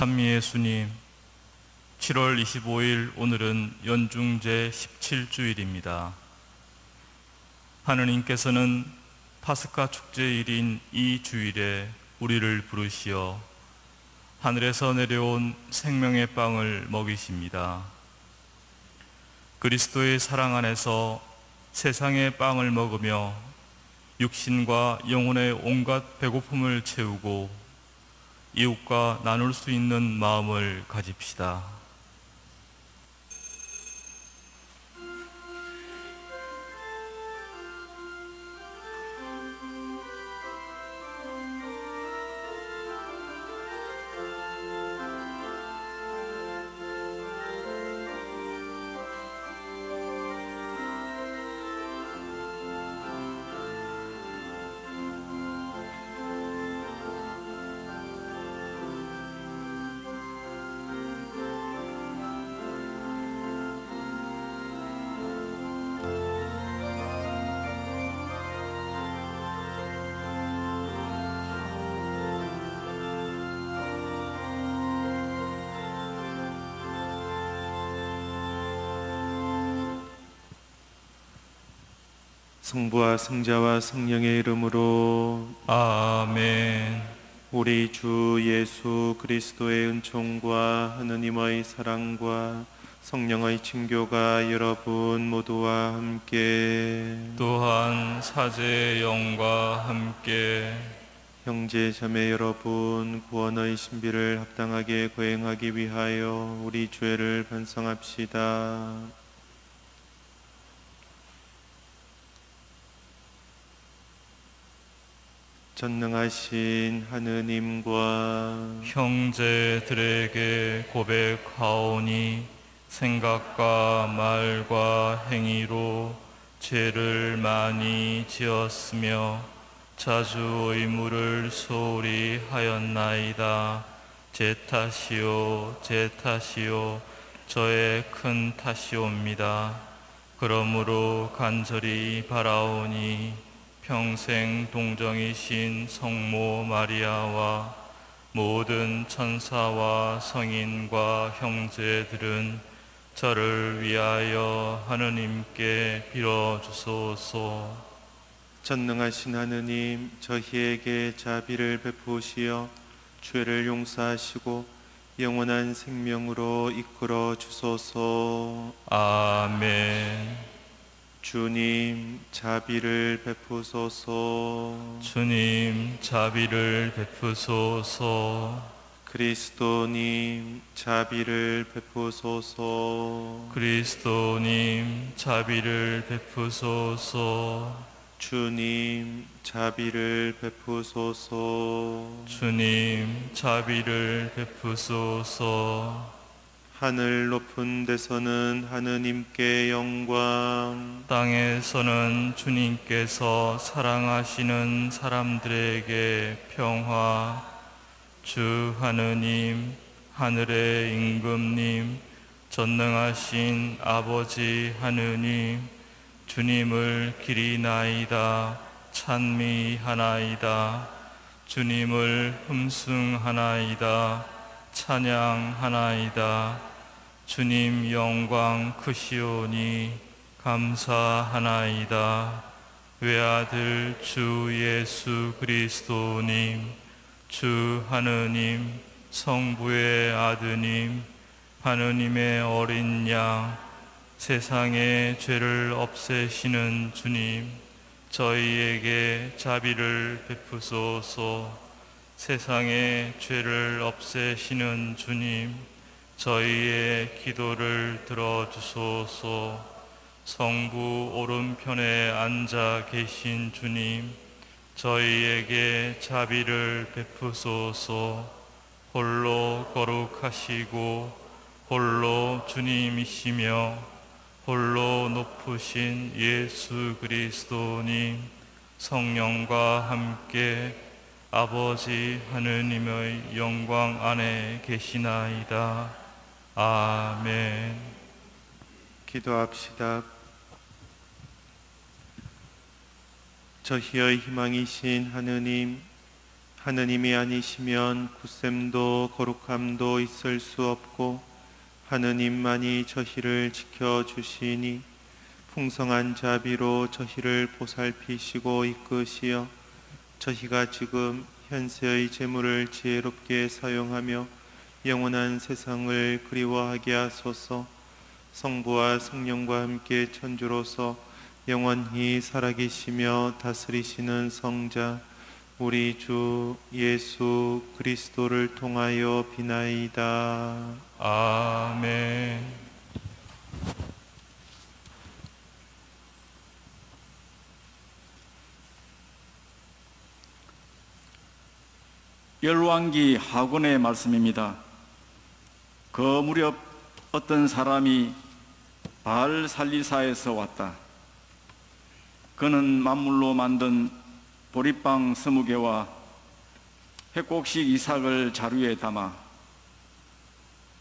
찬미예수님, 7월 25일 오늘은 연중제 17주일입니다. 하느님께서는 파스카 축제일인 이 주일에 우리를 부르시어 하늘에서 내려온 생명의 빵을 먹이십니다. 그리스도의 사랑 안에서 세상의 빵을 먹으며 육신과 영혼의 온갖 배고픔을 채우고 이웃과 나눌 수 있는 마음을 가집시다. 성부와 성자와 성령의 이름으로 아멘. 우리 주 예수 그리스도의 은총과 하느님의 사랑과 성령의 친교가 여러분 모두와 함께 또한 사제의 영과 함께 형제 자매 여러분, 구원의 신비를 합당하게 거행하기 위하여 우리 죄를 반성합시다. 전능하신 하느님과 형제들에게 고백하오니 생각과 말과 행위로 죄를 많이 지었으며 자주 의무를 소홀히 하였나이다. 제 탓이요 제 탓이요 저의 큰 탓이옵니다. 그러므로 간절히 바라오니 평생 동정이신 성모 마리아와 모든 천사와 성인과 형제들은 저를 위하여 하느님께 빌어주소서. 전능하신 하느님, 저희에게 자비를 베푸시어 죄를 용서하시고 영원한 생명으로 이끌어 주소서. 아멘. 주님, 자비를 베푸소서. 주님, 자비를 베푸소서. 그리스도님, 자비를 베푸소서. 그리스도님, 자비를 베푸소서. 주님, 자비를 베푸소서. 주님, 자비를 베푸소서. 하늘 높은 데서는 하느님께 영광, 땅에서는 주님께서 사랑하시는 사람들에게 평화. 주 하느님, 하늘의 임금님, 전능하신 아버지 하느님, 주님을 기리나이다, 찬미하나이다. 주님을 흠숭하나이다, 찬양하나이다. 주님 영광 크시오니 감사하나이다. 외아들 주 예수 그리스도님, 주 하느님, 성부의 아드님, 하느님의 어린 양, 세상의 죄를 없애시는 주님, 저희에게 자비를 베푸소서. 세상의 죄를 없애시는 주님, 저희의 기도를 들어주소서. 성부 오른편에 앉아 계신 주님, 저희에게 자비를 베푸소서. 홀로 거룩하시고 홀로 주님이시며 홀로 높으신 예수 그리스도님, 성령과 함께 아버지 하느님의 영광 안에 계시나이다. 아멘. 기도합시다. 저희의 희망이신 하느님, 하느님이 아니시면 굳셈도 거룩함도 있을 수 없고 하느님만이 저희를 지켜주시니 풍성한 자비로 저희를 보살피시고 이끄시어 저희가 지금 현세의 재물을 지혜롭게 사용하며 영원한 세상을 그리워하게 하소서. 성부와 성령과 함께 천주로서 영원히 살아계시며 다스리시는 성자 우리 주 예수 그리스도를 통하여 비나이다. 아멘. 열왕기 하곤의 말씀입니다. 그 무렵 어떤 사람이 바알 살리사에서 왔다. 그는 만물로 만든 보리빵 20개와 회곡식 이삭을 자루에 담아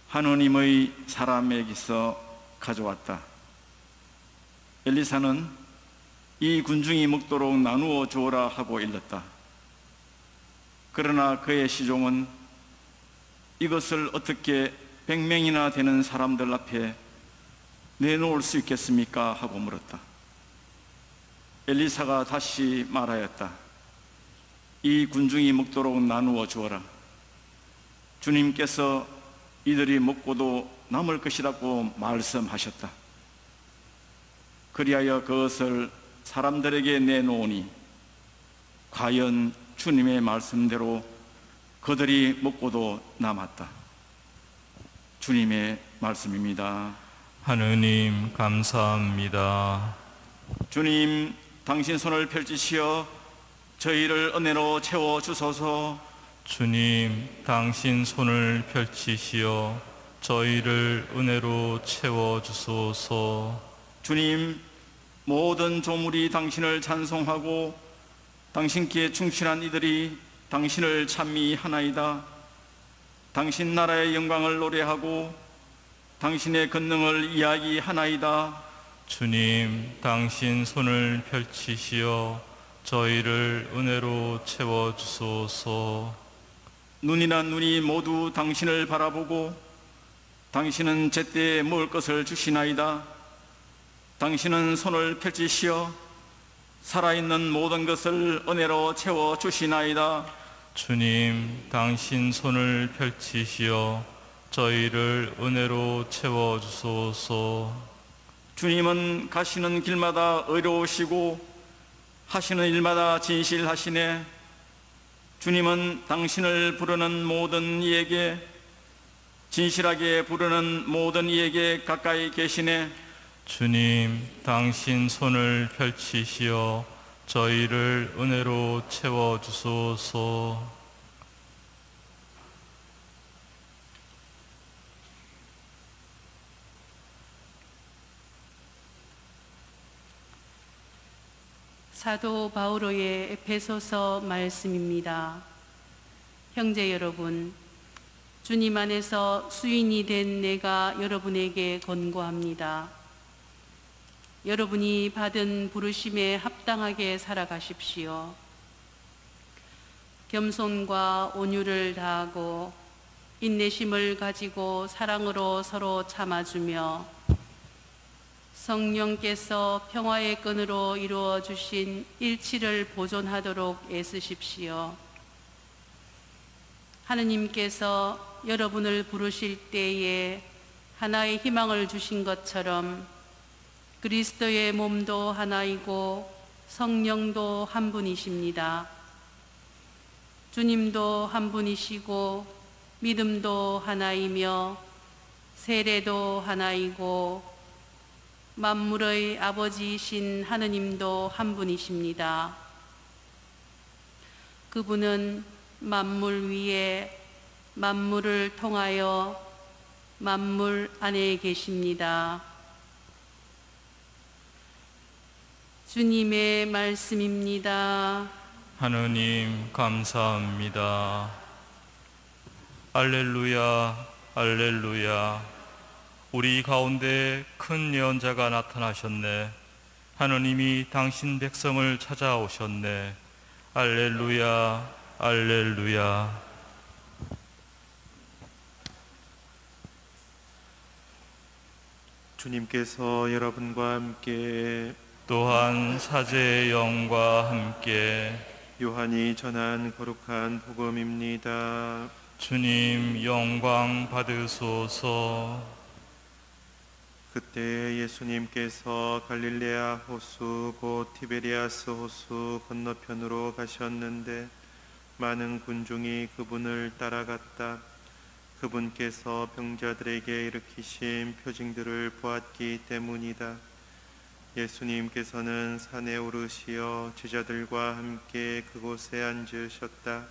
하느님의 사람에게서 가져왔다. 엘리사는 이 군중이 먹도록 나누어 주어라 하고 일렀다. 그러나 그의 시종은 이것을 어떻게 100명이나 되는 사람들 앞에 내놓을 수 있겠습니까? 하고 물었다. 엘리사가 다시 말하였다. 이 군중이 먹도록 나누어 주어라. 주님께서 이들이 먹고도 남을 것이라고 말씀하셨다. 그리하여 그것을 사람들에게 내놓으니 과연 주님의 말씀대로 그들이 먹고도 남았다. 주님의 말씀입니다. 하느님 감사합니다. 주님, 당신 손을 펼치시어 저희를 은혜로 채워주소서. 주님, 당신 손을 펼치시어 저희를 은혜로 채워주소서. 주님, 모든 조물이 당신을 찬송하고 당신께 충실한 이들이 당신을 찬미하나이다. 당신 나라의 영광을 노래하고 당신의 권능을 이야기하나이다. 주님, 당신 손을 펼치시어 저희를 은혜로 채워주소서. 눈이나 눈이 모두 당신을 바라보고 당신은 제때에 먹을 것을 주시나이다. 당신은 손을 펼치시어 살아있는 모든 것을 은혜로 채워주시나이다. 주님, 당신 손을 펼치시어 저희를 은혜로 채워주소서. 주님은 가시는 길마다 의로우시고 하시는 일마다 진실하시네. 주님은 당신을 부르는 모든 이에게, 진실하게 부르는 모든 이에게 가까이 계시네. 주님, 당신 손을 펼치시어 저희를 은혜로 채워주소서. 사도 바오로의 에베소서 말씀입니다. 형제 여러분, 주님 안에서 수인이 된 내가 여러분에게 권고합니다. 여러분이 받은 부르심에 합당하게 살아가십시오. 겸손과 온유를 다하고 인내심을 가지고 사랑으로 서로 참아주며 성령께서 평화의 끈으로 이루어 주신 일치를 보존하도록 애쓰십시오. 하느님께서 여러분을 부르실 때에 하나의 희망을 주신 것처럼 그리스도의 몸도 하나이고 성령도 한 분이십니다. 주님도 한 분이시고 믿음도 하나이며 세례도 하나이고 만물의 아버지이신 하느님도 한 분이십니다. 그분은 만물 위에 만물을 통하여 만물 안에 계십니다. 주님의 말씀입니다. 하느님 감사합니다. 알렐루야, 알렐루야. 우리 가운데 큰 예언자가 나타나셨네. 하느님이 당신 백성을 찾아오셨네. 알렐루야, 할렐루야. 주님께서 여러분과 함께 또한 사제의 영과 함께 요한이 전한 거룩한 복음입니다. 주님 영광 받으소서. 그때 예수님께서 갈릴레아 호수 곧 티베리아스 호수 건너편으로 가셨는데 많은 군중이 그분을 따라갔다. 그분께서 병자들에게 일으키신 표징들을 보았기 때문이다. 예수님께서는 산에 오르시어 제자들과 함께 그곳에 앉으셨다.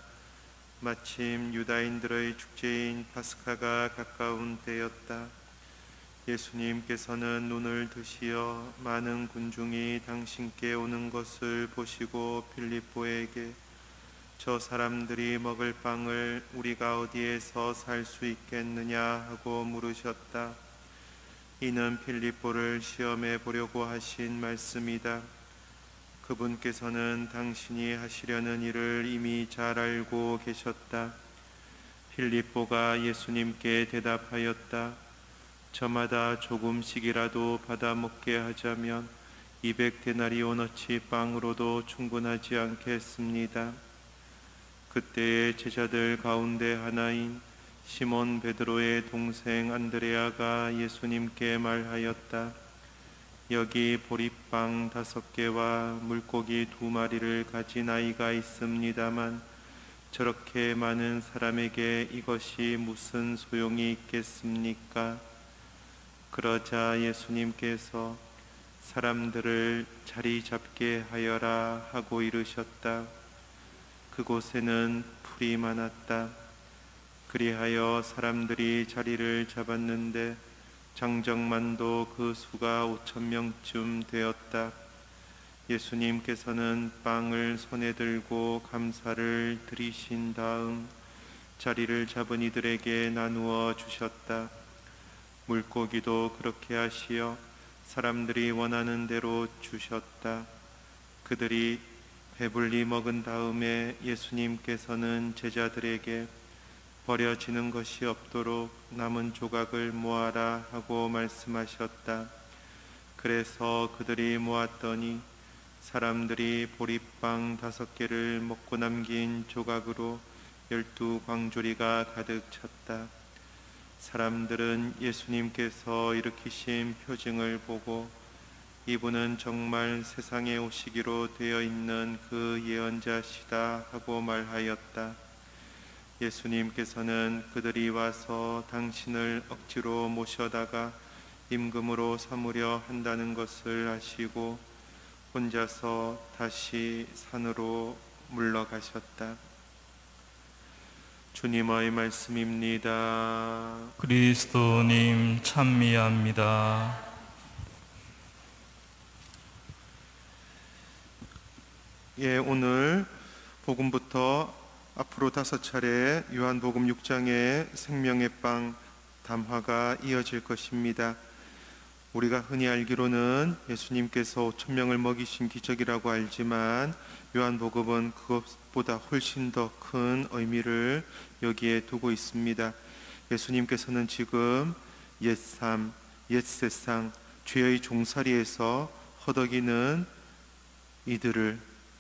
마침 유다인들의 축제인 파스카가 가까운 때였다. 예수님께서는 눈을 드시어 많은 군중이 당신께 오는 것을 보시고 빌립보에게 저 사람들이 먹을 빵을 우리가 어디에서 살 수 있겠느냐 하고 물으셨다. 이는 빌립보를 시험해 보려고 하신 말씀이다. 그분께서는 당신이 하시려는 일을 이미 잘 알고 계셨다. 빌립보가 예수님께 대답하였다. 저마다 조금씩이라도 받아 먹게 하자면 200데나리오너치 빵으로도 충분하지 않겠습니다. 그때의 제자들 가운데 하나인 시몬 베드로의 동생 안드레아가 예수님께 말하였다. 여기 보리빵 5개와 물고기 2마리를 가진 아이가 있습니다만 저렇게 많은 사람에게 이것이 무슨 소용이 있겠습니까? 그러자 예수님께서 사람들을 자리 잡게 하여라 하고 이르셨다. 그곳에는 풀이 많았다. 그리하여 사람들이 자리를 잡았는데 장정만도 그 수가 5,000명쯤 되었다. 예수님께서는 빵을 손에 들고 감사를 드리신 다음 자리를 잡은 이들에게 나누어 주셨다. 물고기도 그렇게 하시어 사람들이 원하는 대로 주셨다. 그들이 배불리 먹은 다음에 예수님께서는 제자들에게 버려지는 것이 없도록 남은 조각을 모아라 하고 말씀하셨다. 그래서 그들이 모았더니 사람들이 보리빵 5개를 먹고 남긴 조각으로 12광주리가 가득 찼다. 사람들은 예수님께서 일으키신 표징을 보고 이분은 정말 세상에 오시기로 되어 있는 그 예언자시다 하고 말하였다. 예수님께서는 그들이 와서 당신을 억지로 모셔다가 임금으로 삼으려 한다는 것을 아시고 혼자서 다시 산으로 물러가셨다. 주님의 말씀입니다. 그리스도님 찬미합니다. 예, 오늘 복음부터 앞으로 5차례 요한복음 6장의 생명의 빵 담화가 이어질 것입니다. 우리가 흔히 알기로는 예수님께서 5,000명을 먹이신 기적이라고 알지만 요한복음은 그것보다 훨씬 더 큰 의미를 여기에 두고 있습니다. 예수님께서는 지금 옛삶, 옛세상, 죄의 종살이에서 허덕이는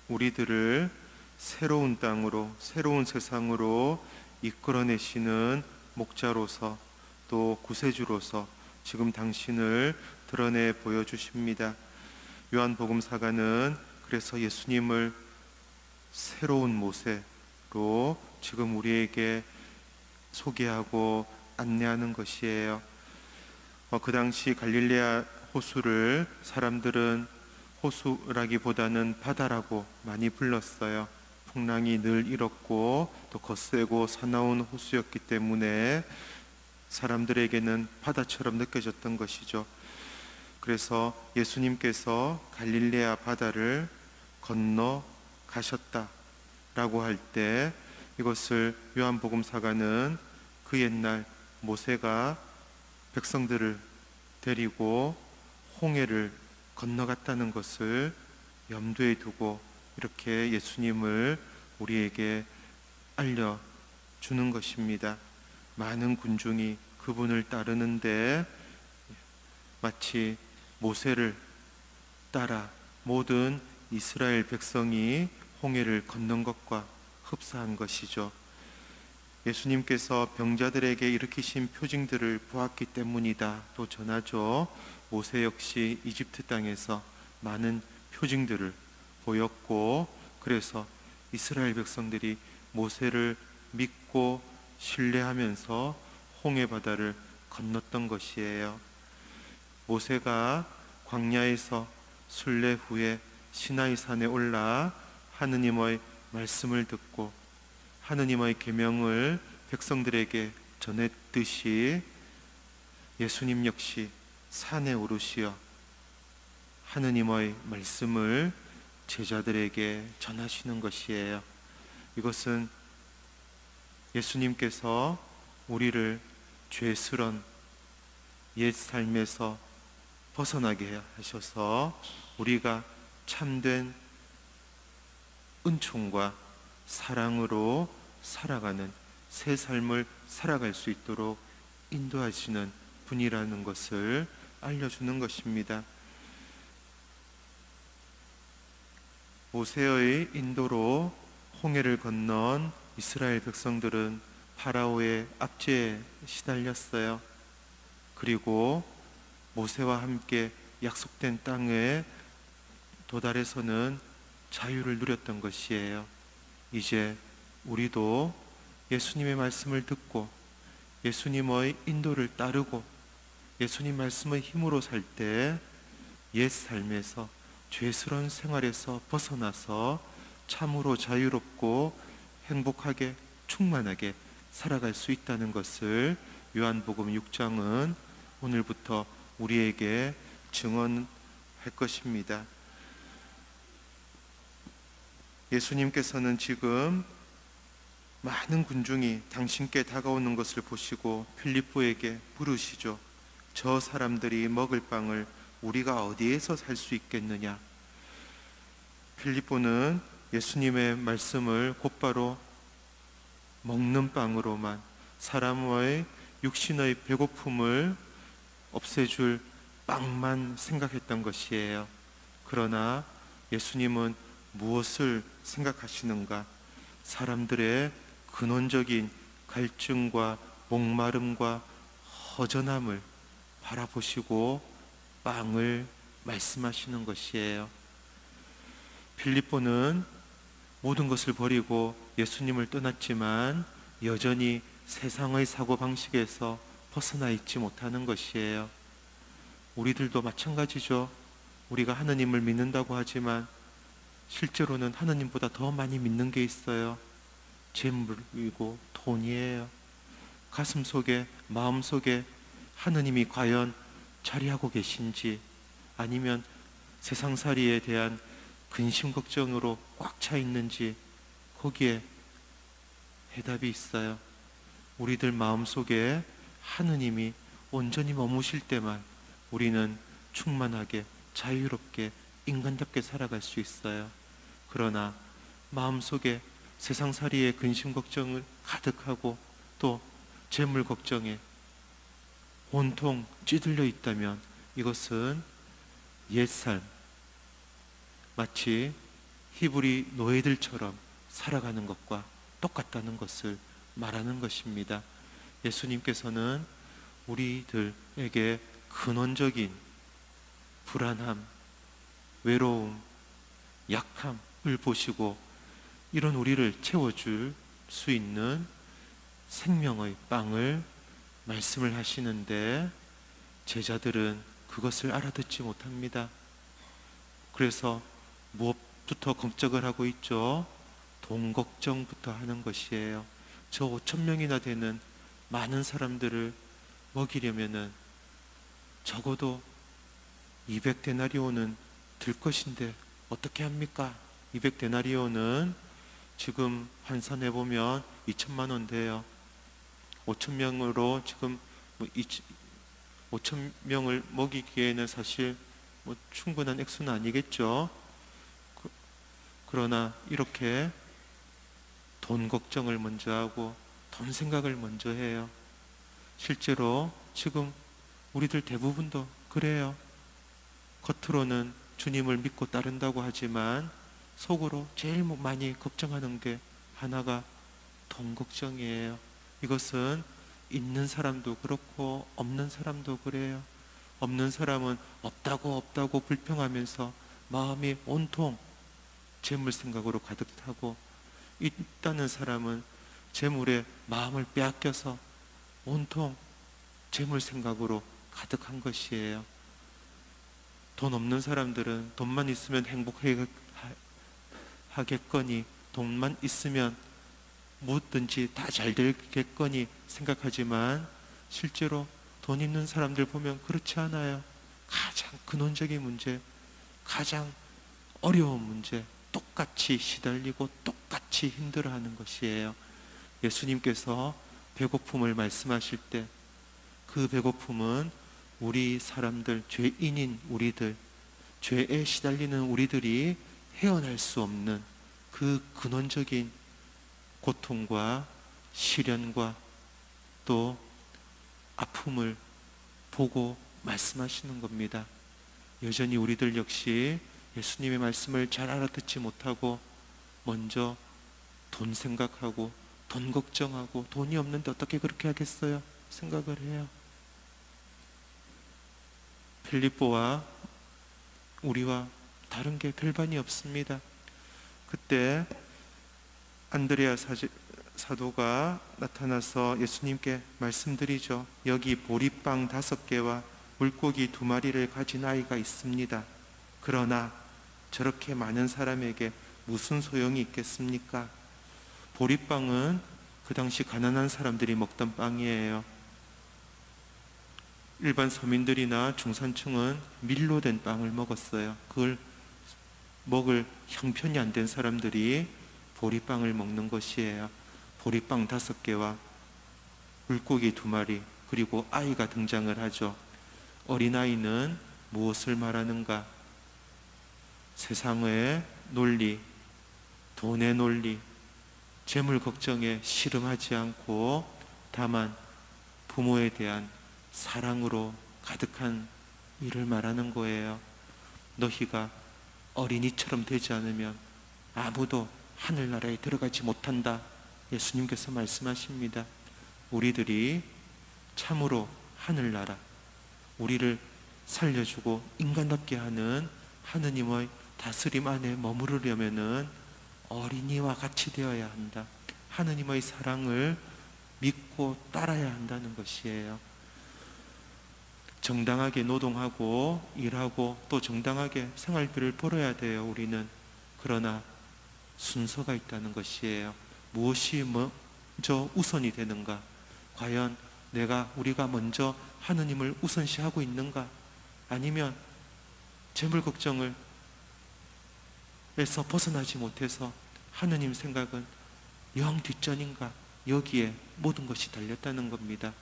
우리들을 새로운 땅으로, 새로운 세상으로 이끌어내시는 목자로서 또 구세주로서 지금 당신을 드러내 보여주십니다. 요한복음사가는 그래서 예수님을 새로운 모세로 지금 우리에게 소개하고 안내하는 것이에요. 그 당시 갈릴레아 호수를 사람들은 호수라기보다는 바다라고 많이 불렀어요. 풍랑이 늘 일었고 또 거세고 사나운 호수였기 때문에 사람들에게는 바다처럼 느껴졌던 것이죠. 그래서 예수님께서 갈릴레아 바다를 건너 가셨다라고 할 때 이것을 요한복음사가는 그 옛날 모세가 백성들을 데리고 홍해를 건너갔다는 것을 염두에 두고 이렇게 예수님을 우리에게 알려주는 것입니다. 많은 군중이 그분을 따르는데 마치 모세를 따라 모든 이스라엘 백성이 홍해를 건넌 것과 흡사한 것이죠. 예수님께서 병자들에게 일으키신 표징들을 보았기 때문이다 또 전하죠. 모세 역시 이집트 땅에서 많은 표징들을 보였고, 그래서 이스라엘 백성들이 모세를 믿고 신뢰하면서 홍해 바다를 건넜던 것이에요. 모세가 광야에서 순례 후에 시나이 산에 올라 하느님의 말씀을 듣고 하느님의 계명을 백성들에게 전했듯이 예수님 역시 산에 오르시어 하느님의 말씀을 제자들에게 전하시는 것이에요. 이것은 예수님께서 우리를 죄스런 옛 삶에서 벗어나게 하셔서 우리가 참된 은총과 사랑으로 살아가는 새 삶을 살아갈 수 있도록 인도하시는 분이라는 것을 알려주는 것입니다. 모세의 인도로 홍해를 건넌 이스라엘 백성들은 파라오의 압제에 시달렸어요. 그리고 모세와 함께 약속된 땅에 도달해서는 자유를 누렸던 것이에요. 이제 우리도 예수님의 말씀을 듣고 예수님의 인도를 따르고 예수님 말씀의 힘으로 살 때 옛 삶에서 죄스러운 생활에서 벗어나서 참으로 자유롭고 행복하게 충만하게 살아갈 수 있다는 것을 요한복음 6장은 오늘부터 우리에게 증언할 것입니다. 예수님께서는 지금 많은 군중이 당신께 다가오는 것을 보시고 필리포에게 물으시죠. 저 사람들이 먹을 빵을 우리가 어디에서 살 수 있겠느냐? 필리포는 예수님의 말씀을 곧바로 먹는 빵으로만 사람의 육신의 배고픔을 없애줄 빵만 생각했던 것이에요. 그러나 예수님은 무엇을 생각하시는가? 사람들의 근원적인 갈증과 목마름과 허전함을 바라보시고 빵을 말씀하시는 것이에요. 필리포는 모든 것을 버리고 예수님을 떠났지만 여전히 세상의 사고방식에서 벗어나 있지 못하는 것이에요. 우리들도 마찬가지죠. 우리가 하느님을 믿는다고 하지만 실제로는 하느님보다 더 많이 믿는 게 있어요. 재물이고 돈이에요. 가슴 속에, 마음 속에 하느님이 과연 자리하고 계신지, 아니면 세상살이에 대한 근심 걱정으로 꽉 차 있는지, 거기에 해답이 있어요. 우리들 마음 속에 하느님이 온전히 머무실 때만 우리는 충만하게 자유롭게 인간답게 살아갈 수 있어요. 그러나 마음속에 세상살이의 근심 걱정을 가득하고 또 재물 걱정에 온통 찌들려 있다면 이것은 옛삶, 마치 히브리 노예들처럼 살아가는 것과 똑같다는 것을 말하는 것입니다. 예수님께서는 우리들에게 근원적인 불안함, 외로움, 약함을 보시고 이런 우리를 채워줄 수 있는 생명의 빵을 말씀을 하시는데 제자들은 그것을 알아듣지 못합니다. 그래서 무엇부터 걱정을 하고 있죠? 돈 걱정부터 하는 것이에요. 저 5,000명이나 되는 많은 사람들을 먹이려면은 적어도 200데나리온은 들 것인데 어떻게 합니까? 200데나리온은 지금 환산해 보면 2천만 원 돼요. 5,000명으로 지금 5,000명을 먹이기에는 사실 충분한 액수는 아니겠죠. 그러나 이렇게 돈 걱정을 먼저 하고 돈 생각을 먼저 해요. 실제로 지금 우리들 대부분도 그래요. 겉으로는 주님을 믿고 따른다고 하지만 속으로 제일 많이 걱정하는 게 하나가 돈 걱정이에요. 이것은 있는 사람도 그렇고 없는 사람도 그래요. 없는 사람은 없다고 불평하면서 마음이 온통 재물 생각으로 가득 타고, 있다는 사람은 재물에 마음을 빼앗겨서 온통 재물 생각으로 가득한 것이에요. 돈 없는 사람들은 돈만 있으면 행복하겠거니, 돈만 있으면 무엇든지 다 잘 되겠거니 생각하지만 실제로 돈 있는 사람들 보면 그렇지 않아요. 가장 근원적인 문제, 가장 어려운 문제, 똑같이 시달리고 똑같이 힘들어하는 것이에요. 예수님께서 배고픔을 말씀하실 때 그 배고픔은 우리 사람들, 죄인인 우리들, 죄에 시달리는 우리들이 헤어날 수 없는 그 근원적인 고통과 시련과 또 아픔을 보고 말씀하시는 겁니다. 여전히 우리들 역시 예수님의 말씀을 잘 알아듣지 못하고 먼저 돈 생각하고 돈 걱정하고, 돈이 없는데 어떻게 그렇게 하겠어요? 생각을 해요. 필립보와 우리와 다른 게 별반이 없습니다. 그때 안드레아 사도가 나타나서 예수님께 말씀드리죠. 여기 보리빵 5개와 물고기 2마리를 가진 아이가 있습니다. 그러나 저렇게 많은 사람에게 무슨 소용이 있겠습니까? 보리빵은 그 당시 가난한 사람들이 먹던 빵이에요. 일반 서민들이나 중산층은 밀로 된 빵을 먹었어요. 그걸 먹을 형편이 안 된 사람들이 보리빵을 먹는 것이에요. 보리빵 5개와 물고기 2마리, 그리고 아이가 등장을 하죠. 어린아이는 무엇을 말하는가? 세상의 논리, 돈의 논리, 재물 걱정에 씨름하지 않고 다만 부모에 대한 사랑으로 가득한 일을 말하는 거예요. 너희가 어린이처럼 되지 않으면 아무도 하늘나라에 들어가지 못한다. 예수님께서 말씀하십니다. 우리들이 참으로 하늘나라, 우리를 살려주고 인간답게 하는 하느님의 다스림 안에 머무르려면은 어린이와 같이 되어야 한다. 하느님의 사랑을 믿고 따라야 한다는 것이에요. 정당하게 노동하고 일하고 또 정당하게 생활비를 벌어야 돼요, 우리는. 그러나 순서가 있다는 것이에요. 무엇이 먼저 우선이 되는가? 과연 우리가 먼저 하느님을 우선시하고 있는가? 아니면 재물 걱정을 에서 벗어나지 못해서 하느님 생각은 영 뒷전인가? 여기에 모든 것이 달렸다는 겁니다.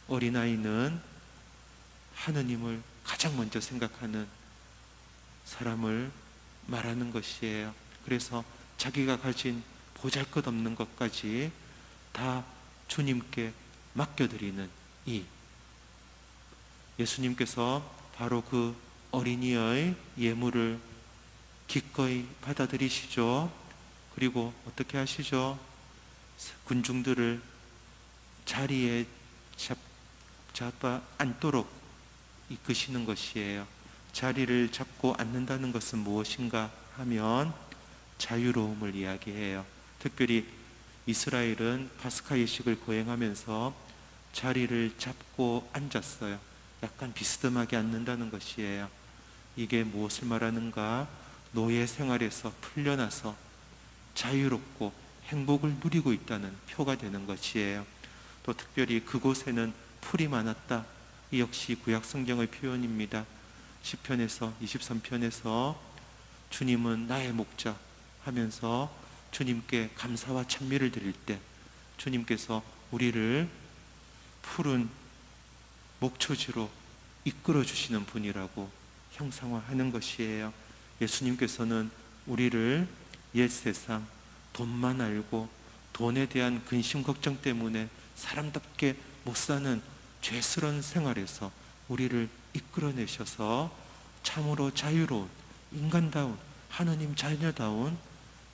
어린아이는 하느님을 가장 먼저 생각하는 사람을 말하는 것이에요. 그래서 자기가 가진 보잘것없는 것까지 다 주님께 맡겨드리는 예수님께서 바로 그 어린이의 예물을 기꺼이 받아들이시죠. 그리고 어떻게 하시죠? 군중들을 자리에 잡아 앉도록 이끄시는 것이에요. 자리를 잡고 앉는다는 것은 무엇인가 하면 자유로움을 이야기해요. 특별히 이스라엘은 파스카 예식을 거행하면서 자리를 잡고 앉았어요. 약간 비스듬하게 앉는다는 것이에요. 이게 무엇을 말하는가? 노예 생활에서 풀려나서 자유롭고 행복을 누리고 있다는 표가 되는 것이에요. 또 특별히 그곳에는 풀이 많았다. 이 역시 구약 성경의 표현입니다. 시편에서 23편에서 주님은 나의 목자 하면서 주님께 감사와 찬미를 드릴 때 주님께서 우리를 푸른 목초지로 이끌어 주시는 분이라고 형상화하는 것이에요. 예수님께서는 우리를 옛 세상 돈만 알고 돈에 대한 근심 걱정 때문에 사람답게 못 사는 죄스러운 생활에서 우리를 이끌어내셔서 참으로 자유로운 인간다운 하나님 자녀다운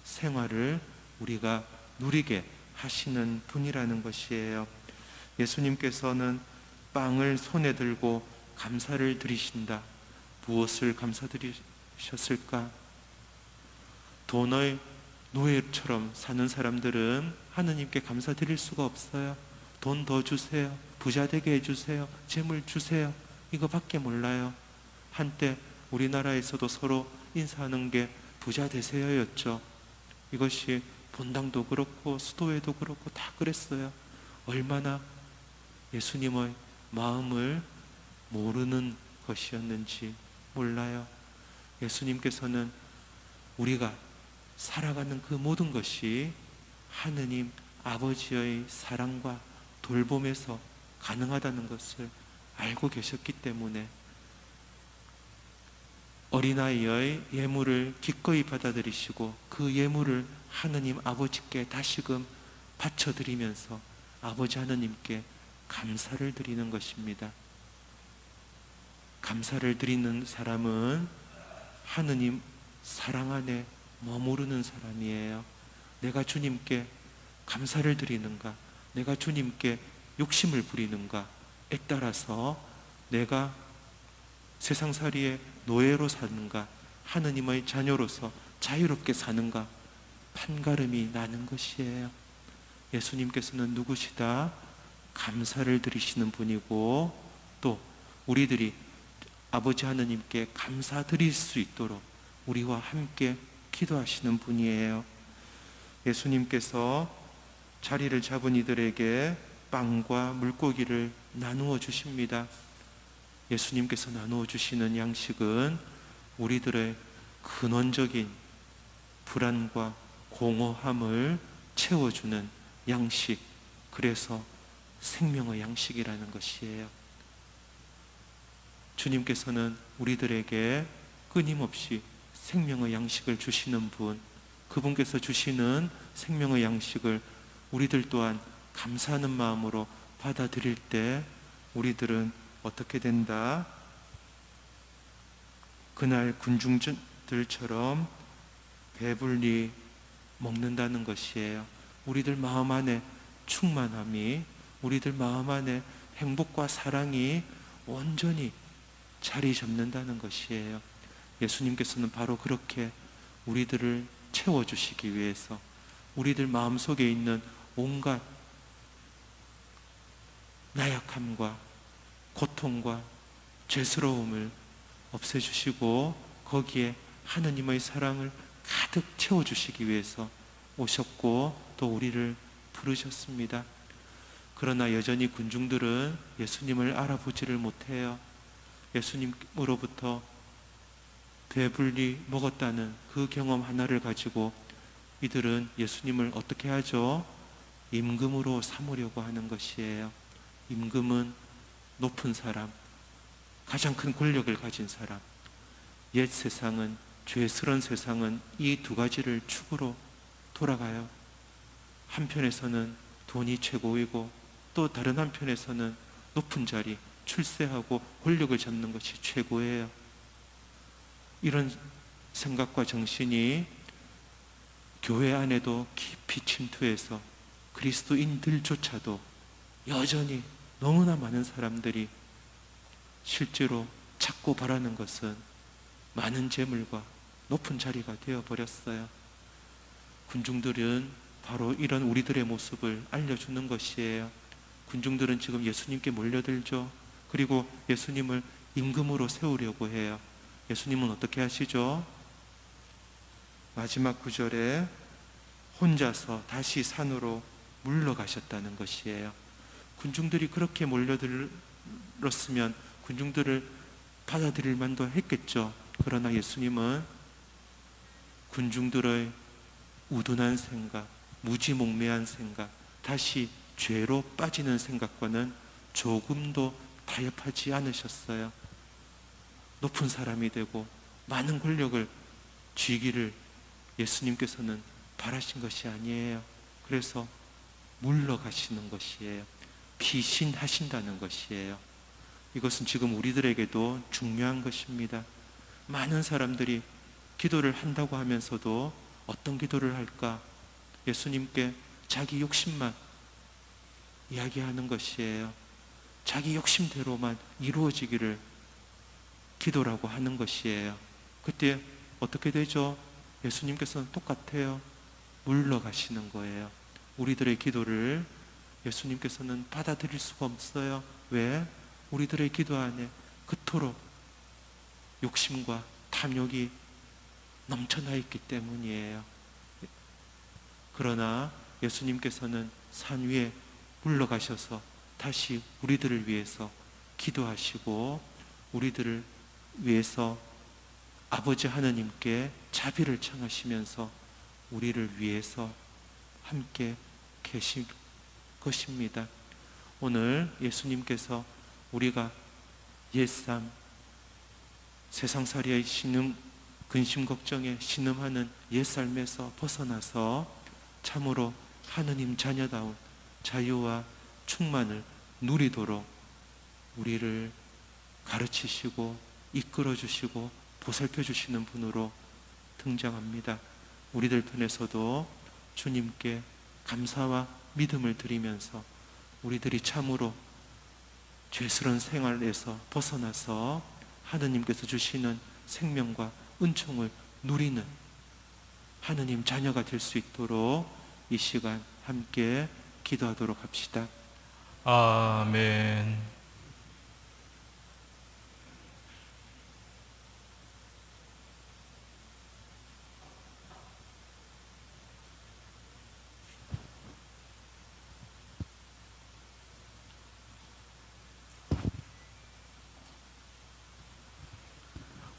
생활을 우리가 누리게 하시는 분이라는 것이에요. 예수님께서는 빵을 손에 들고 감사를 드리신다. 무엇을 감사드리셨을까? 돈의 노예처럼 사는 사람들은 하느님께 감사드릴 수가 없어요. 돈 더 주세요. 부자 되게 해주세요. 재물 주세요. 이거밖에 몰라요. 한때 우리나라에서도 서로 인사하는 게 부자 되세요였죠. 이것이 본당도 그렇고 수도회도 그렇고 다 그랬어요. 얼마나 예수님의 마음을 모르는 것이었는지 몰라요. 예수님께서는 우리가 살아가는 그 모든 것이 하느님 아버지의 사랑과 돌봄에서 가능하다는 것을 알고 계셨기 때문에 어린아이의 예물을 기꺼이 받아들이시고 그 예물을 하느님 아버지께 다시금 바쳐드리면서 아버지 하느님께 감사를 드리는 것입니다. 감사를 드리는 사람은 하느님 사랑 안에 머무르는 사람이에요. 내가 주님께 감사를 드리는가, 내가 주님께 욕심을 부리는가에 따라서 내가 세상살이의 노예로 사는가, 하느님의 자녀로서 자유롭게 사는가 판가름이 나는 것이에요. 예수님께서는 누구시다? 감사를 드리시는 분이고, 또 우리들이 아버지 하느님께 감사드릴 수 있도록 우리와 함께 기도하시는 분이에요. 예수님께서 자리를 잡은 이들에게 빵과 물고기를 나누어 주십니다. 예수님께서 나누어 주시는 양식은 우리들의 근원적인 불안과 공허함을 채워주는 양식, 그래서 생명의 양식이라는 것이에요. 주님께서는 우리들에게 끊임없이 생명의 양식을 주시는 분, 그분께서 주시는 생명의 양식을 우리들 또한 감사하는 마음으로 받아들일 때 우리들은 어떻게 된다? 그날 군중들처럼 배불리 먹는다는 것이에요. 우리들 마음 안에 충만함이, 우리들 마음 안에 행복과 사랑이 온전히 자리 잡는다는 것이에요. 예수님께서는 바로 그렇게 우리들을 채워주시기 위해서 우리들 마음속에 있는 온갖 나약함과 고통과 죄스러움을 없애주시고 거기에 하느님의 사랑을 가득 채워주시기 위해서 오셨고 또 우리를 부르셨습니다. 그러나 여전히 군중들은 예수님을 알아보지를 못해요. 예수님으로부터 배불리 먹었다는 그 경험 하나를 가지고 이들은 예수님을 어떻게 하죠? 임금으로 삼으려고 하는 것이에요. 임금은 높은 사람, 가장 큰 권력을 가진 사람. 옛 세상은, 죄스러운 세상은 이 두 가지를 축으로 돌아가요. 한편에서는 돈이 최고이고 또 다른 한편에서는 높은 자리, 출세하고 권력을 잡는 것이 최고예요. 이런 생각과 정신이 교회 안에도 깊이 침투해서 그리스도인들조차도 여전히 너무나 많은 사람들이 실제로 찾고 바라는 것은 많은 재물과 높은 자리가 되어버렸어요. 군중들은 바로 이런 우리들의 모습을 알려주는 것이에요. 군중들은 지금 예수님께 몰려들죠. 그리고 예수님을 임금으로 세우려고 해요. 예수님은 어떻게 하시죠? 마지막 구절에 혼자서 다시 산으로 물러가셨다는 것이에요. 군중들이 그렇게 몰려들었으면 군중들을 받아들일 만도 했겠죠. 그러나 예수님은 군중들의 우둔한 생각, 무지몽매한 생각, 다시 죄로 빠지는 생각과는 조금도 타협하지 않으셨어요. 높은 사람이 되고 많은 권력을 쥐기를 예수님께서는 바라신 것이 아니에요. 그래서 물러가시는 것이에요. 피신하신다는 것이에요. 이것은 지금 우리들에게도 중요한 것입니다. 많은 사람들이 기도를 한다고 하면서도 어떤 기도를 할까? 예수님께 자기 욕심만 이야기하는 것이에요. 자기 욕심대로만 이루어지기를 기도라고 하는 것이에요. 그때 어떻게 되죠? 예수님께서는 똑같아요. 물러가시는 거예요. 우리들의 기도를 예수님께서는 받아들일 수가 없어요. 왜? 우리들의 기도 안에 그토록 욕심과 탐욕이 넘쳐나 있기 때문이에요. 그러나 예수님께서는 산 위에 물러가셔서 다시 우리들을 위해서 기도하시고 우리들을 위해서 아버지 하나님께 자비를 청하시면서 우리를 위해서 함께 계실 것입니다. 오늘 예수님께서 우리가 옛삶, 세상살이의 신음, 근심 걱정에 신음하는 옛삶에서 벗어나서 참으로 하느님 자녀다운 자유와 충만을 누리도록 우리를 가르치시고 이끌어 주시고 보살펴 주시는 분으로 등장합니다. 우리들 편에서도 주님께 감사와 믿음을 드리면서 우리들이 참으로 죄스러운 생활에서 벗어나서 하느님께서 주시는 생명과 은총을 누리는 하느님 자녀가 될 수 있도록 이 시간 함께 기도하도록 합시다. 아멘.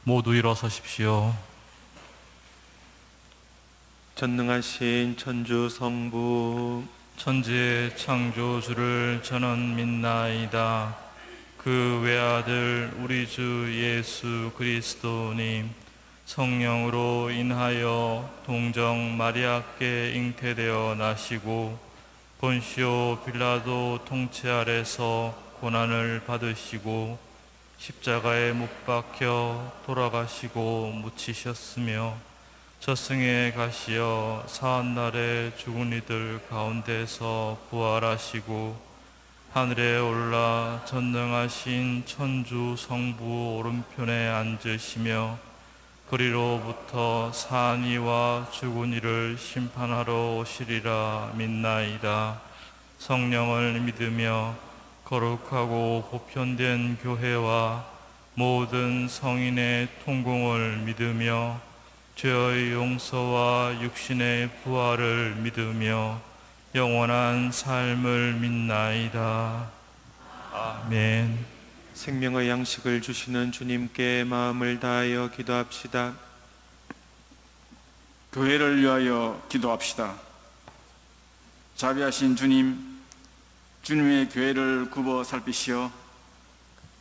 모두 일어서십시오. 전능하신 천주 성부 천지의 창조주를 저는 믿나이다. 그 외아들 우리 주 예수 그리스도님 성령으로 인하여 동정 마리아께 잉태되어 나시고 본시오 빌라도 통치 아래서 고난을 받으시고 십자가에 못 박혀 돌아가시고 묻히셨으며 저승에 가시어 사한날에 죽은 이들 가운데서 부활하시고 하늘에 올라 전능하신 천주 성부 오른편에 앉으시며 그리로부터 산 이와 죽은 이를 심판하러 오시리라 믿나이다. 성령을 믿으며 거룩하고 보편된 교회와 모든 성인의 통공을 믿으며 죄의 용서와 육신의 부활을 믿으며 영원한 삶을 믿나이다. 아멘. 생명의 양식을 주시는 주님께 마음을 다하여 기도합시다. 교회를 위하여 기도합시다. 자비하신 주님, 주님의 교회를 굽어 살피시어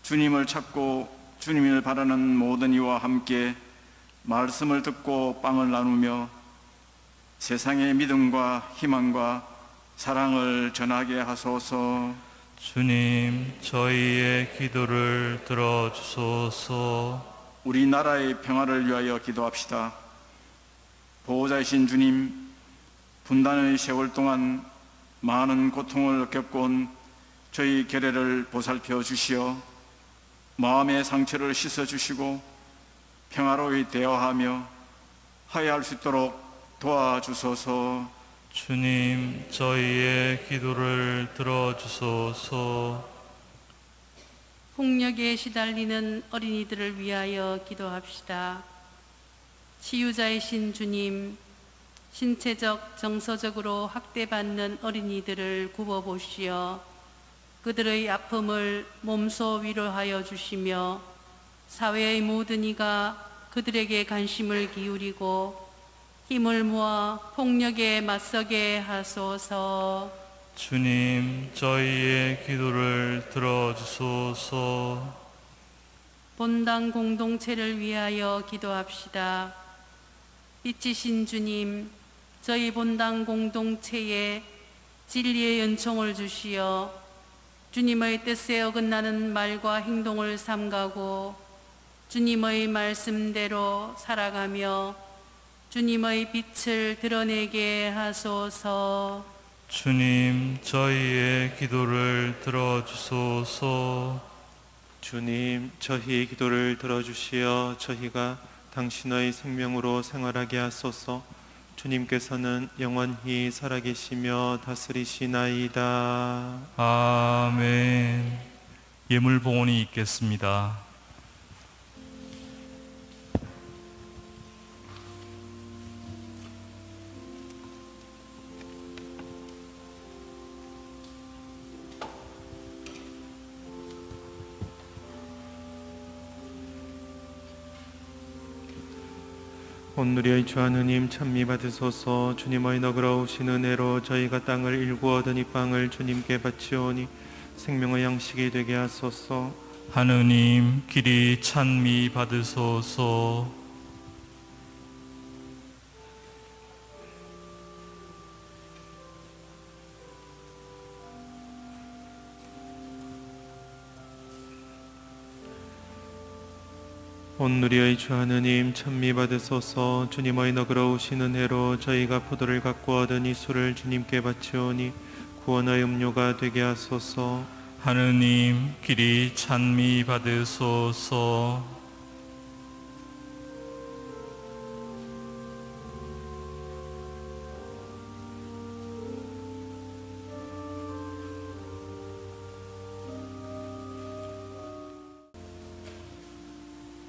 주님을 찾고 주님을 바라는 모든 이와 함께 말씀을 듣고 빵을 나누며 세상의 믿음과 희망과 사랑을 전하게 하소서. 주님, 저희의 기도를 들어주소서. 우리나라의 평화를 위하여 기도합시다. 보호자이신 주님, 분단의 세월 동안 많은 고통을 겪고 온 저희 결례를 보살펴 주시어 마음의 상처를 씻어 주시고 평화로이 대화하며 화해할 수 있도록 도와주소서. 주님, 저희의 기도를 들어주소서. 폭력에 시달리는 어린이들을 위하여 기도합시다. 치유자이신 주님, 신체적, 정서적으로 학대받는 어린이들을 굽어보시어 그들의 아픔을 몸소 위로하여 주시며 사회의 모든 이가 그들에게 관심을 기울이고 힘을 모아 폭력에 맞서게 하소서. 주님, 저희의 기도를 들어주소서. 본당 공동체를 위하여 기도합시다. 빛이신 주님, 저희 본당 공동체에 진리의 연총을 주시어 주님의 뜻에 어긋나는 말과 행동을 삼가고 주님의 말씀대로 살아가며 주님의 빛을 드러내게 하소서. 주님, 저희의 기도를 들어주소서. 주님, 저희 기도를 들어주시어 저희가 당신의 생명으로 생활하게 하소서. 주님께서는 영원히 살아계시며 다스리시나이다. 아멘. 예물 봉헌이 있겠습니다. 온누리의 주 하느님 찬미 받으소서. 주님의 너그러우신 은혜로 저희가 땅을 일구 얻은 이 빵을 주님께 바치오니 생명의 양식이 되게 하소서. 하느님, 길이 찬미 받으소서. 온누리의 주 하느님 찬미 받으소서. 주님의 너그러우신 은혜로 저희가 포도를 갖고 얻은 이 술을 주님께 바치오니 구원의 음료가 되게 하소서. 하느님, 길이 찬미 받으소서.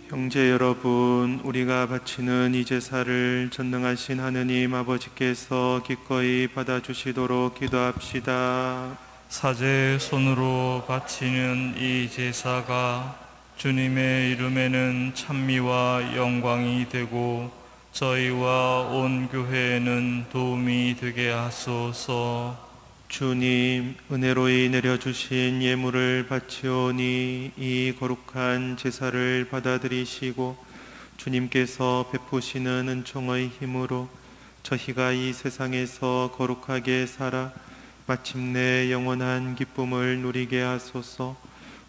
형제 여러분, 우리가 바치는 이 제사를 전능하신 하느님 아버지께서 기꺼이 받아주시도록 기도합시다. 사제 손으로 바치는 이 제사가 주님의 이름에는 찬미와 영광이 되고 저희와 온 교회에는 도움이 되게 하소서. 주님, 은혜로이 내려주신 예물을 바치오니 이 거룩한 제사를 받아들이시고 주님께서 베푸시는 은총의 힘으로 저희가 이 세상에서 거룩하게 살아 마침내 영원한 기쁨을 누리게 하소서.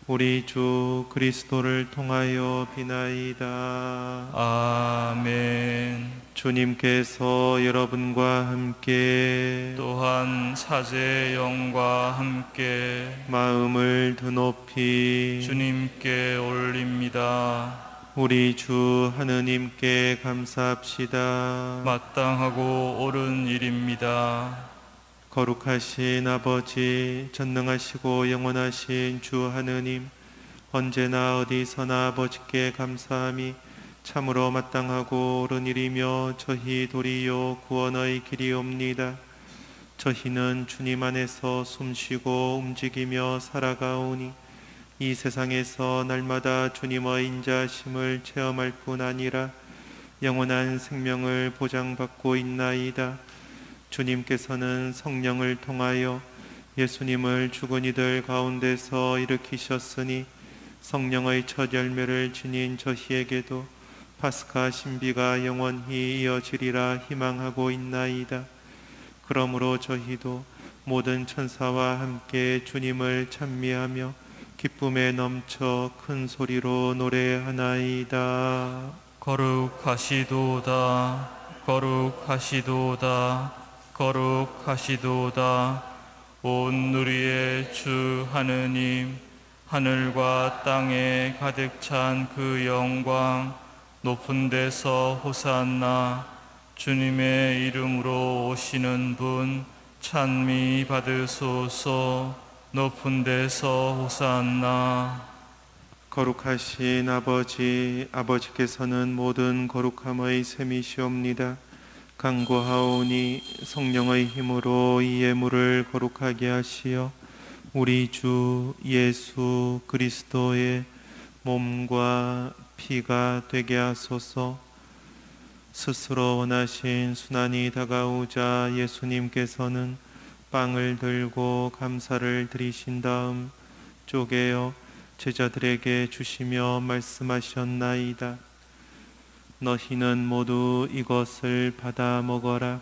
우리 주 그리스도를 통하여 비나이다. 아멘. 주님께서 여러분과 함께 또한 사제의 영과 함께 마음을 드높이 주님께 올립니다. 우리 주 하느님께 감사합시다. 마땅하고 옳은 일입니다. 거룩하신 아버지, 전능하시고 영원하신 주 하느님, 언제나 어디서나 아버지께 감사함이 참으로 마땅하고 옳은 일이며 저희 도리요 구원의 길이옵니다. 저희는 주님 안에서 숨쉬고 움직이며 살아가오니 이 세상에서 날마다 주님의 인자심을 체험할 뿐 아니라 영원한 생명을 보장받고 있나이다. 주님께서는 성령을 통하여 예수님을 죽은 이들 가운데서 일으키셨으니 성령의 첫 열매를 지닌 저희에게도 파스카 신비가 영원히 이어지리라 희망하고 있나이다. 그러므로 저희도 모든 천사와 함께 주님을 찬미하며 기쁨에 넘쳐 큰 소리로 노래하나이다. 거룩하시도다, 거룩하시도다, 거룩하시도다. 온 누리의 주 하느님, 하늘과 땅에 가득 찬 그 영광, 높은 데서 호산나. 주님의 이름으로 오시는 분 찬미 받으소서. 높은 데서 호산나. 거룩하신 아버지, 아버지께서는 모든 거룩함의 셈이시옵니다. 간구하오니 성령의 힘으로 이 예물을 거룩하게 하시어 우리 주 예수 그리스도의 몸과 피가 되게 하소서. 스스로 원하신 순환이 다가오자 예수님께서는 빵을 들고 감사를 드리신 다음 쪼개어 제자들에게 주시며 말씀하셨나이다. 너희는 모두 이것을 받아 먹어라.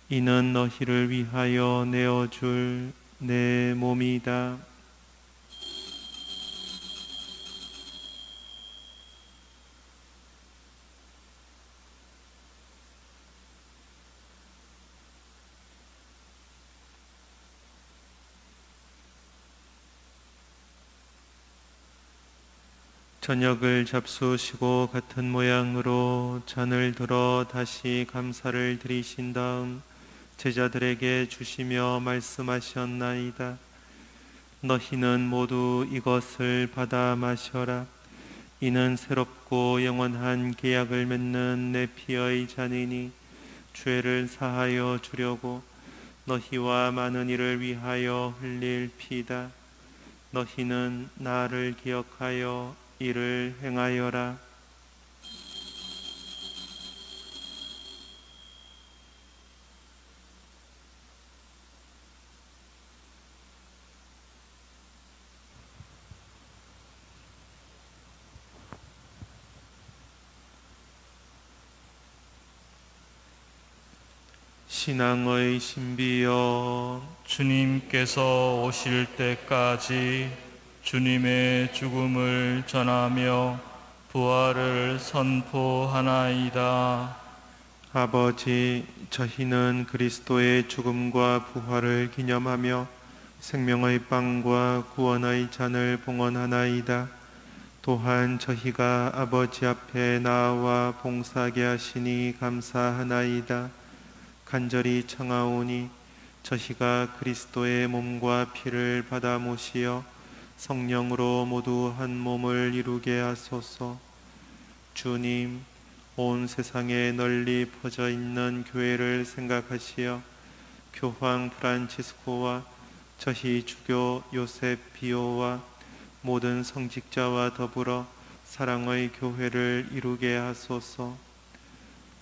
이는 너희를 위하여 내어줄 내 몸이다. 저녁을 잡수시고 같은 모양으로 잔을 들어 다시 감사를 드리신 다음 제자들에게 주시며 말씀하셨나이다. 너희는 모두 이것을 받아 마셔라. 이는 새롭고 영원한 계약을 맺는 내 피의 잔이니 죄를 사하여 주려고 너희와 많은 이를 위하여 흘릴 피다. 너희는 나를 기억하여 이를 행하여라. 신앙의 신비여, 주님께서 오실 때까지 주님의 죽음을 전하며 부활을 선포하나이다. 아버지, 저희는 그리스도의 죽음과 부활을 기념하며 생명의 빵과 구원의 잔을 봉헌하나이다. 또한 저희가 아버지 앞에 나와 봉사하게 하시니 감사하나이다. 간절히 청하오니 저희가 그리스도의 몸과 피를 받아 모시어 성령으로 모두 한 몸을 이루게 하소서. 주님, 온 세상에 널리 퍼져 있는 교회를 생각하시어 교황 프란치스코와 저희 주교 요셉 비오와 모든 성직자와 더불어 사랑의 교회를 이루게 하소서.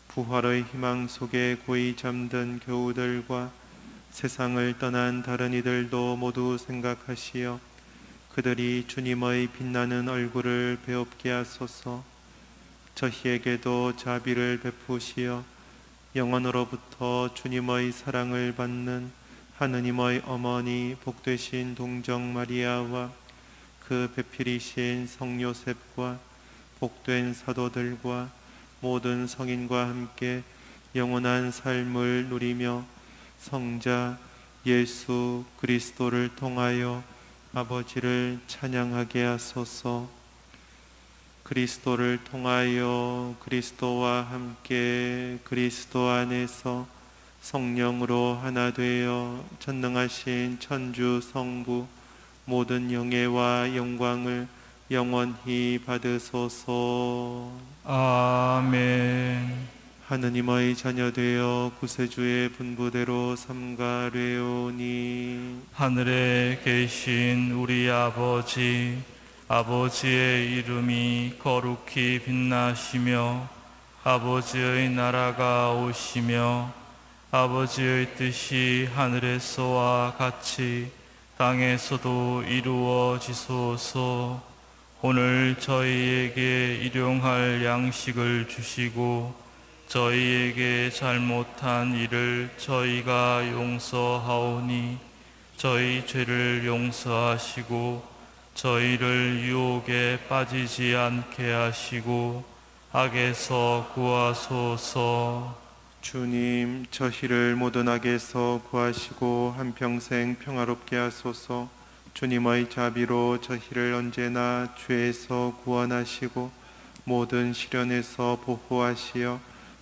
부활의 희망 속에 고이 잠든 교우들과 세상을 떠난 다른 이들도 모두 생각하시어 그들이 주님의 빛나는 얼굴을 배웁게 하소서. 저희에게도 자비를 베푸시어 영원으로부터 주님의 사랑을 받는 하느님의 어머니 복되신 동정 마리아와 그 배필이신 성 요셉과 복된 사도들과 모든 성인과 함께 영원한 삶을 누리며 성자 예수 그리스도를 통하여 아버지를 찬양하게 하소서. 그리스도를 통하여 그리스도와 함께 그리스도 안에서 성령으로 하나 되어 전능하신 천주 성부 모든 영예와 영광을 영원히 받으소서. 아멘. 하느님의 자녀 되어 구세주의 분부대로 삼가되오니 하늘에 계신 우리 아버지, 아버지의 이름이 거룩히 빛나시며 아버지의 나라가 오시며 아버지의 뜻이 하늘에서와 같이 땅에서도 이루어지소서. 오늘 저희에게 일용할 양식을 주시고 저희에게 잘못한 일을 저희가 용서하오니 저희 죄를 용서하시고 저희를 유혹에 빠지지 않게 하시고 악에서 구하소서. 주님, 저희를 모든 악에서 구하시고 한평생 평화롭게 하소서. 주님의 자비로 저희를 언제나 죄에서 구원하시고 모든 시련에서 보호하시어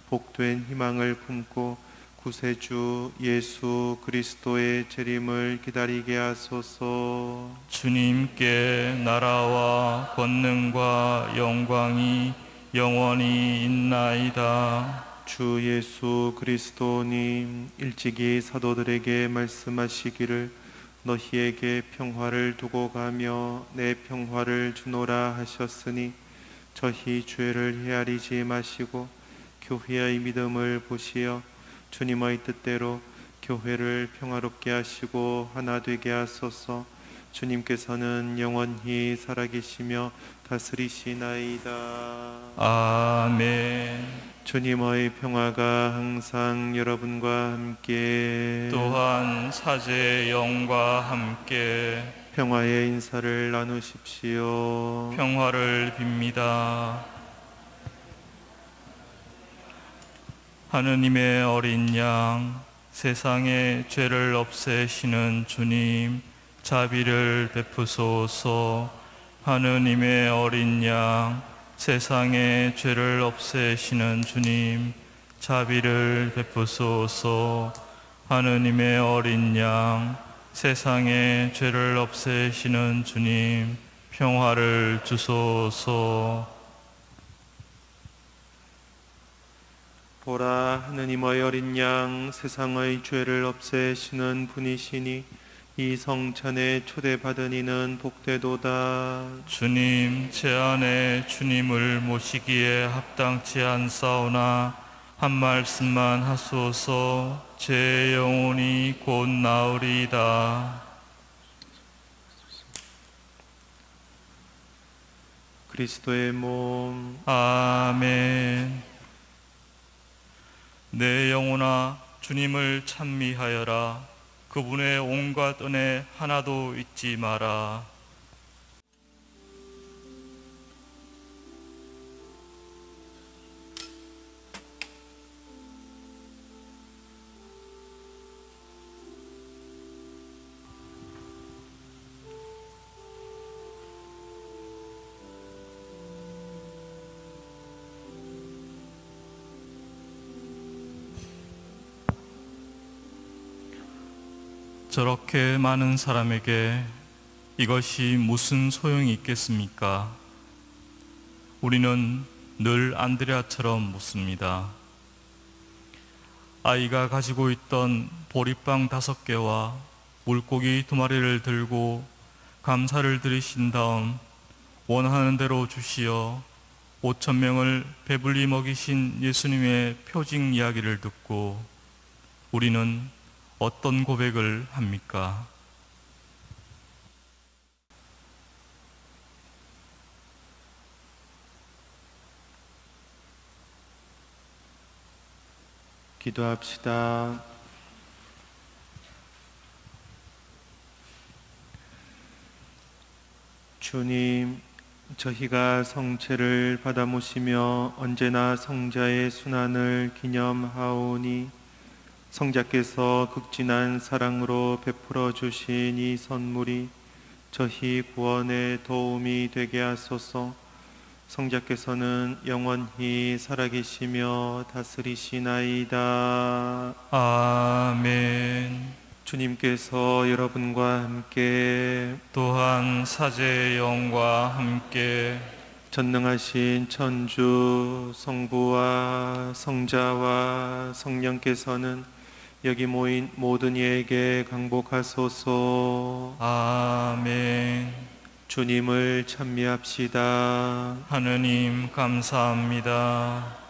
복된 희망을 품고 구세주 예수 그리스도의 재림을 기다리게 하소서. 주님께 나라와 권능과 영광이 영원히 있나이다. 주 예수 그리스도님, 일찍이 사도들에게 말씀하시기를 너희에게 평화를 두고 가며 내 평화를 주노라 하셨으니 저희 죄를 헤아리지 마시고 교회의 믿음을 보시어 주님의 뜻대로 교회를 평화롭게 하시고 하나 되게 하소서. 주님께서는 영원히 살아계시며 다스리시나이다. 아멘. 주님의 평화가 항상 여러분과 함께 또한 사제의 영과 함께 평화의 인사를 나누십시오. 평화를 빕니다. 하느님의 어린 양, 세상의 죄를 없애시는 주님, 자비를 베푸소서. 하느님의 어린 양, 세상의 죄를 없애시는 주님, 자비를 베푸소서. 하느님의 어린 양, 세상의 죄를 없애시는 주님, 평화를 주소서. 보라, 하느님의 어린 양, 세상의 죄를 없애시는 분이시니 이 성찬에 초대받은 이는 복되도다. 주님, 제 안에 주님을 모시기에 합당치 않사오나 한 말씀만 하소서. 제 영혼이 곧 나으리이다. 그리스도의 몸, 아멘. 내 영혼아, 주님을 찬미하여라. 그분의 온갖 은혜 하나도 잊지 마라. 저렇게 많은 사람에게 이것이 무슨 소용이 있겠습니까? 우리는 늘 안드레아처럼 묻습니다. 아이가 가지고 있던 보리빵 5개와 물고기 2마리를 들고 감사를 드리신 다음 원하는 대로 주시어 5,000명을 배불리 먹이신 예수님의 표징 이야기를 듣고 우리는 어떤 고백을 합니까? 기도합시다. 주님, 저희가 성체를 받아 모시며 언제나 성자의 순환을 기념하오니 성자께서 극진한 사랑으로 베풀어 주신 이 선물이 저희 구원에 도움이 되게 하소서. 성자께서는 영원히 살아계시며 다스리시나이다. 아멘. 주님께서 여러분과 함께 또한 사제의 영과 함께 전능하신 천주 성부와 성자와 성령께서는 여기 모인 모든 이에게 강복하소서. 아멘. 주님을 찬미합시다. 하느님 감사합니다.